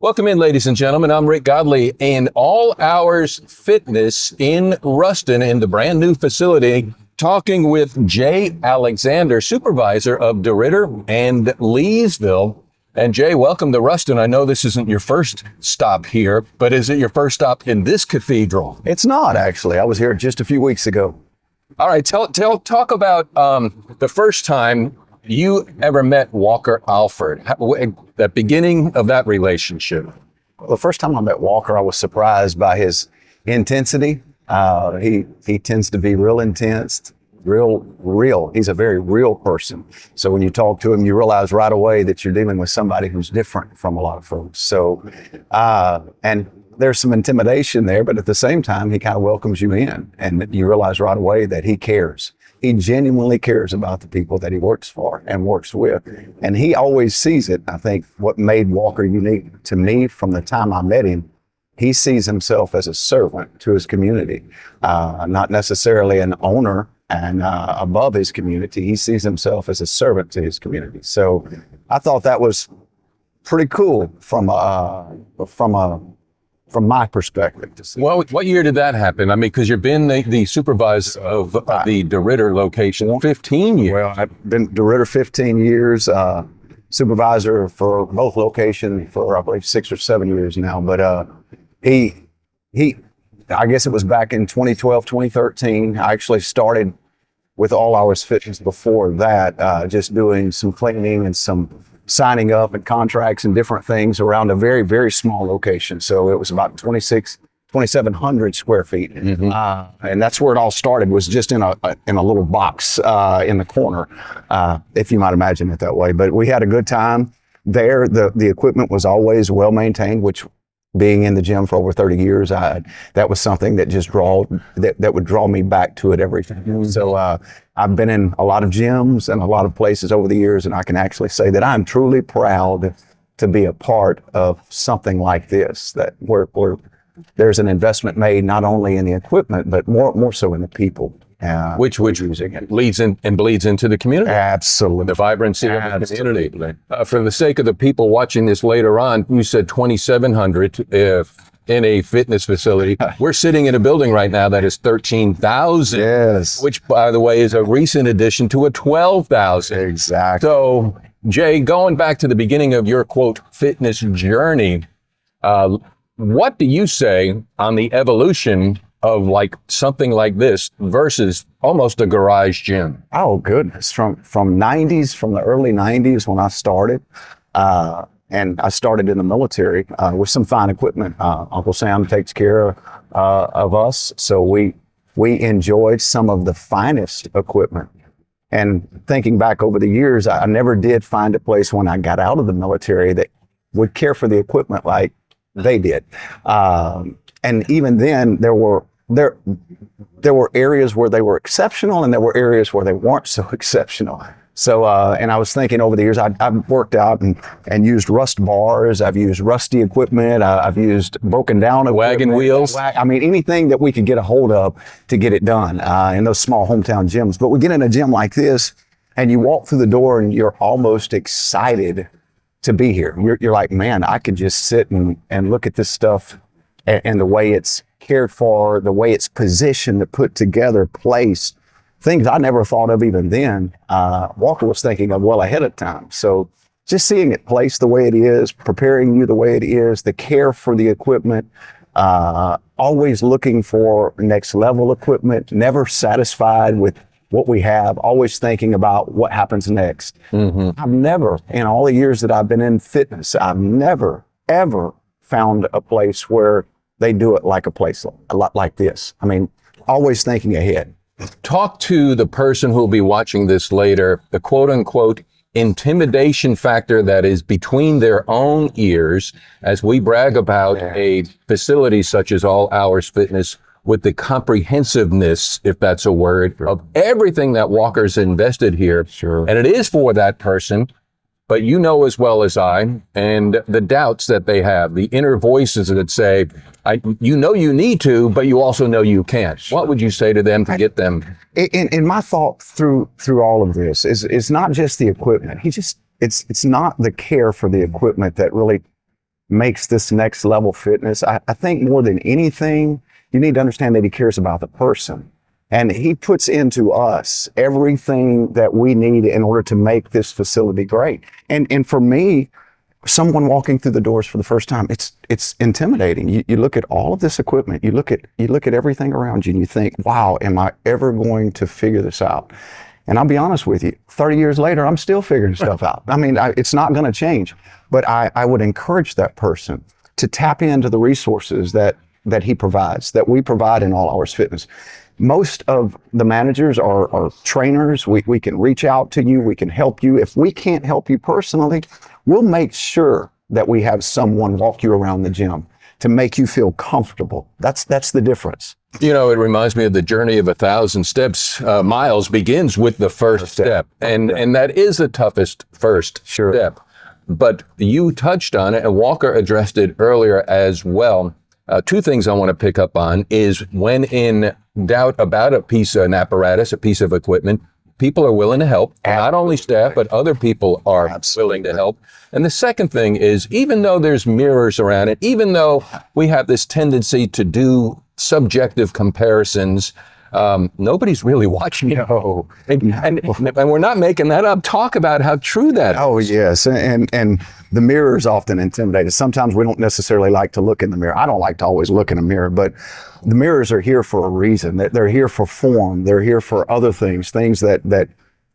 Welcome in, ladies and gentlemen. I'm Rick Godley, and All Hours Fitness in Ruston in the brand new facility, talking with Jay Alexander, supervisor of DeRidder and Leesville. And Jay, welcome to Ruston. I know this isn't your first stop here, but is it your first stop in this cathedral? It's not, actually. I was here just a few weeks ago. All right, talk about the first time you ever met Walker Alford, the beginning of that relationship. Well, the first time I met Walker, I was surprised by his intensity. He tends to be real intense, real. He's a very real person. So when you talk to him, you realize right away that you're dealing with somebody who's different from a lot of folks. So, and there's some intimidation there, but at the same time, he kind of welcomes you in, and you realize right away that he cares. He genuinely cares about the people that he works for and works with. And he always sees it. I think what made Walker unique to me from the time I met him, he sees himself as a servant to his community, not necessarily an owner and above his community. He sees himself as a servant to his community. So I thought that was pretty cool from my perspective to see. Well, what year did that happen? I mean, because you've been the supervisor of the DeRidder location 15 years. Well, I've been DeRidder 15 years, supervisor for both locations for, I believe, 6 or 7 years now. But I guess it was back in 2012, 2013. I actually started with All Hours Fitness before that, just doing some cleaning and some signing up and contracts and different things around a very, very small location. So it was about 2,700 square feet. Mm-hmm. And that's where it all started, was just in a little box in the corner, if you might imagine it that way. But we had a good time there. The equipment was always well maintained, which, being in the gym for over 30 years, that was something that just that would draw me back to it every time. Mm-hmm. So I've been in a lot of gyms and a lot of places over the years, and I can actually say that I'm truly proud to be a part of something like this, that where there's an investment made not only in the equipment, but more so in the people. Which using it leads in and bleeds into the community. Absolutely. The vibrancy of the community. For the sake of the people watching this later on, you said 2,700 in a fitness facility. We're sitting in a building right now that is 13,000. Yes. Which, by the way, is a recent addition to a 12,000. Exactly. So, Jay, going back to the beginning of your, quote, fitness journey, what do you say on the evolution of like something like this versus almost a garage gym? Oh, goodness. From the early 90s when I started, and I started in the military with some fine equipment. Uncle Sam takes care of us, so we enjoyed some of the finest equipment. And thinking back over the years, I never did find a place when I got out of the military that would care for the equipment like they did. And even then, there were areas where they were exceptional, and there were areas where they weren't so exceptional. So, and I was thinking over the years, I've worked out and used rust bars. I've used rusty equipment. I've used broken down wagon wheels. I mean, anything that we could get a hold of to get it done in those small hometown gyms. But we get in a gym like this, and you walk through the door, and you're almost excited to be here. You're like, man, I could just sit and look at this stuff and the way it's cared for, the way it's positioned, put together, placed, things I never thought of even then. Walker was thinking of well ahead of time. So just seeing it placed the way it is, preparing you the way it is, the care for the equipment, always looking for next level equipment, never satisfied with what we have, always thinking about what happens next. Mm-hmm. I've never, in all the years that I've been in fitness, I've never, ever found a place where they do it like a lot like this. I mean, always thinking ahead. Talk to the person who will be watching this later, the quote unquote intimidation factor that is between their own ears as we brag about a facility such as All Hours Fitness, with the comprehensiveness, if that's a word, of everything that Walker's invested here. Sure. And it is for that person, but you know as well as I, and the doubts that they have, the inner voices that say, you know you need to, but you also know you can't. Sure. What would you say to them to get them? In my thought through all of this is not just the equipment. It's not the care for the equipment that really makes this next level fitness. I think more than anything, you need to understand that he cares about the person. And he puts into us everything that we need in order to make this facility great. And for me, someone walking through the doors for the first time, it's intimidating. You look at all of this equipment, you look at everything around you, and you think, wow, am I ever going to figure this out? And I'll be honest with you, 30 years later, I'm still figuring stuff out. I mean, it's not going to change. But I would encourage that person to tap into the resources that he provides, that we provide in All Hours Fitness. Most of the managers are trainers. We can reach out to you. We can help you. If we can't help you personally, we'll make sure that we have someone walk you around the gym to make you feel comfortable. That's the difference. You know, it reminds me of the journey of 1,000 steps. Miles begins with the first step. And that is the toughest first step. But you touched on it, and Walker addressed it earlier as well. Two things I want to pick up on is when in doubt about an apparatus, a piece of equipment, people are willing to help. Not only staff, but other people are willing to help. And the second thing is, even though there's mirrors around it, even though we have this tendency to do subjective comparisons, nobody's really watching it. No. And we're not making that up. Talk about how true that is. Oh, yes. And the mirror is often intimidating. Sometimes we don't necessarily like to look in the mirror. I don't like to always look in a mirror, but the mirrors are here for a reason. They're here for form. They're here for other things that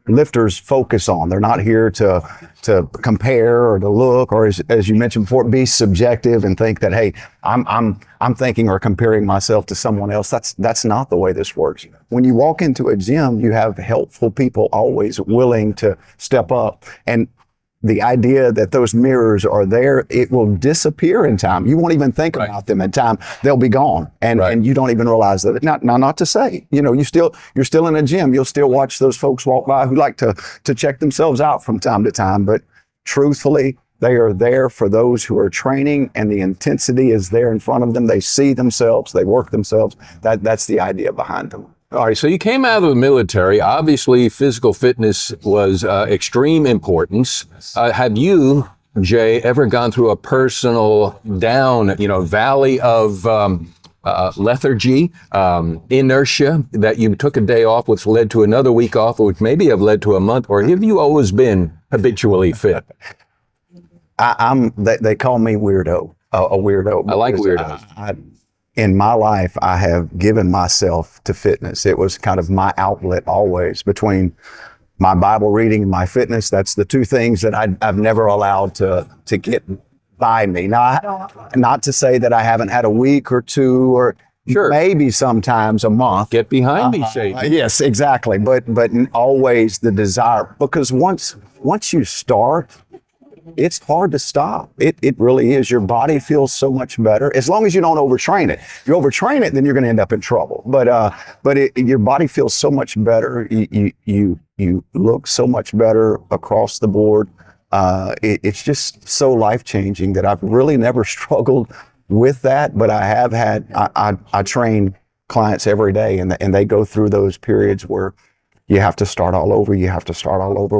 lifters focus on. They're not here to compare or to look, or as you mentioned before, be subjective and think that, hey, I'm thinking or comparing myself to someone else. That's not the way this works. When you walk into a gym, you have helpful people always willing to step up. And the idea that those mirrors are there, it will disappear in time. You won't even think about them in time. They'll be gone. And you don't even realize that. Not to say, you're still in a gym. You'll still watch those folks walk by who like to check themselves out from time to time. But truthfully, they are there for those who are training, and the intensity is there in front of them. They see themselves, they work themselves. That's the idea behind them. All right, so you came out of the military. Obviously, physical fitness was extreme importance. Have you, Jay, ever gone through a personal down, valley of lethargy, inertia, that you took a day off, which led to another week off, which maybe have led to a month, or have you always been habitually fit? They call me weirdo, a weirdo. I like weirdos. In my life, I have given myself to fitness. It was kind of my outlet always, between my Bible reading and my fitness. That's the two things that I've never allowed to get by me. Not to say that I haven't had a week or two, or maybe sometimes a month. Get behind me, Shane. Yes, exactly. But always the desire, because once you start, it's hard to stop. It really is. Your body feels so much better, as long as you don't overtrain it. If you overtrain it, then you're going to end up in trouble. But your body feels so much better. You look so much better across the board. It's just so life-changing that I've really never struggled with that. But I have had. I train clients every day, and they go through those periods where you have to start all over.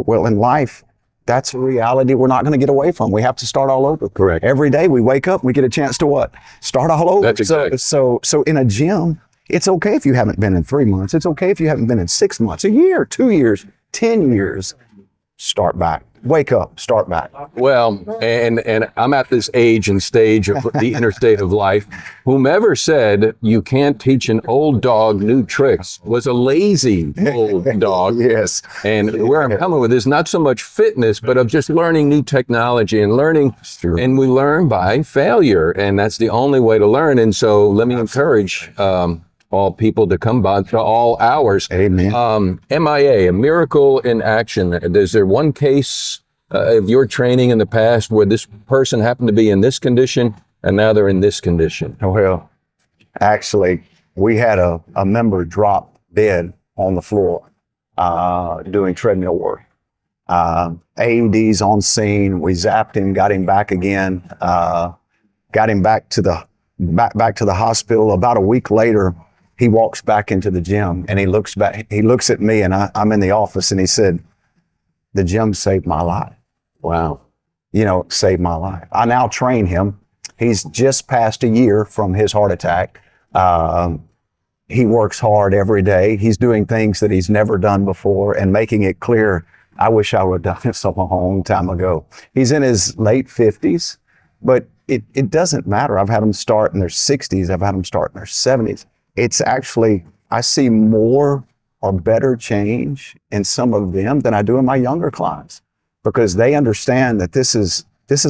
Well, in life, that's a reality we're not going to get away from. We have to start all over. Correct. Every day we wake up, we get a chance to what? Start all over. That's exactly. So in a gym, it's okay if you haven't been in 3 months. It's okay if you haven't been in 6 months, a year, 2 years, 10 years. Start back. Wake up, start back. Well, and I'm at this age and stage of the interstate of life. Whomever said you can't teach an old dog new tricks was a lazy old dog. Yes. And where I'm coming with is not so much fitness, but of just learning new technology and learning. And we learn by failure, and that's the only way to learn. And so let me encourage all people to come by to All Hours. Amen. MIA, a miracle in action. Is there one case of your training in the past where this person happened to be in this condition and now they're in this condition? Well, actually, we had a member drop dead on the floor doing treadmill work. AEDs on scene. We zapped him, got him back again, got him back to the hospital. About a week later, he walks back into the gym, and he looks at me, and I'm in the office, and he said, "The gym saved my life." Wow. Saved my life. I now train him He's just passed a year from his heart attack. He works hard every day. He's doing things that he's never done before and making it clear, I wish I would have done this a long time ago. He's in his late 50s, but it doesn't matter. I've had them start in their 60s. I've had them start in their 70s. It's actually, I see more or better change in some of them than I do in my younger clients, because they understand that this is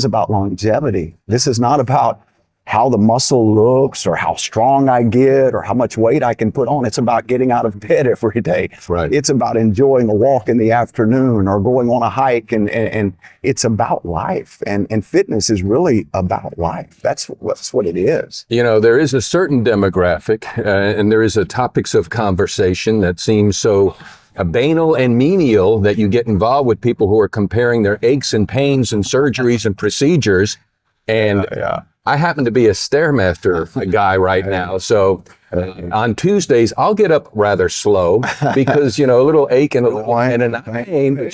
about longevity. This is not about how the muscle looks or how strong I get or how much weight I can put on. It's about getting out of bed every day. Right. It's about enjoying a walk in the afternoon or going on a hike, and it's about life. And fitness is really about life. That's what it is. You know, there is a certain demographic and there is a topics of conversation that seems so banal and menial that you get involved with people who are comparing their aches and pains and surgeries and procedures. And I happen to be a Stairmaster guy right now. So on Tuesdays, I'll get up rather slow because, you know, a little ache and a pain.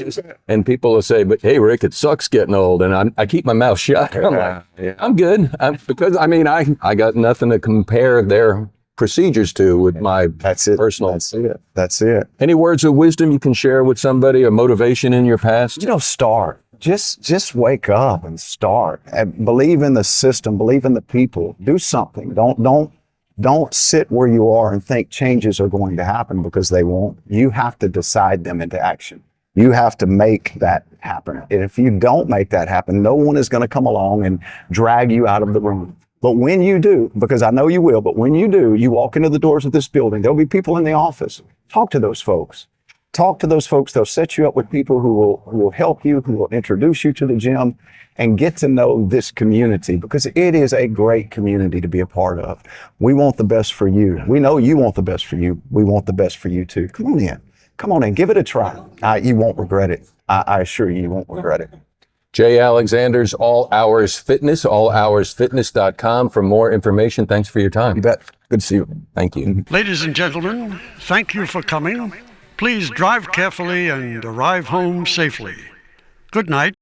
And people will say, but hey, Rick, it sucks getting old. And I keep my mouth shut. I'm like, I'm good. Because, I mean, I got nothing to compare their procedures to with my personal. That's it. Any words of wisdom you can share with somebody, or motivation in your past? You know, start. Just wake up and start. And believe in the system. Believe in the people. Do something. Don't sit where you are and think changes are going to happen, because they won't. You have to decide them into action. You have to make that happen. And if you don't make that happen, no one is going to come along and drag you out of the room. But when you do, because I know you will, but when you do, you walk into the doors of this building, there'll be people in the office. Talk to those folks. Talk to those folks. They'll set you up with people who will help you, who will introduce you to the gym, and get to know this community, because it is a great community to be a part of. We want the best for you. We know you want the best for you. We want the best for you too. Come on in. Come on in. Give it a try. You won't regret it. I assure you, you won't regret it. Jay Alexander's All Hours Fitness, allhoursfitness.com for more information. Thanks for your time. You bet. Good to see you. Thank you. Ladies and gentlemen, thank you for coming. Please drive carefully and arrive home safely. Good night.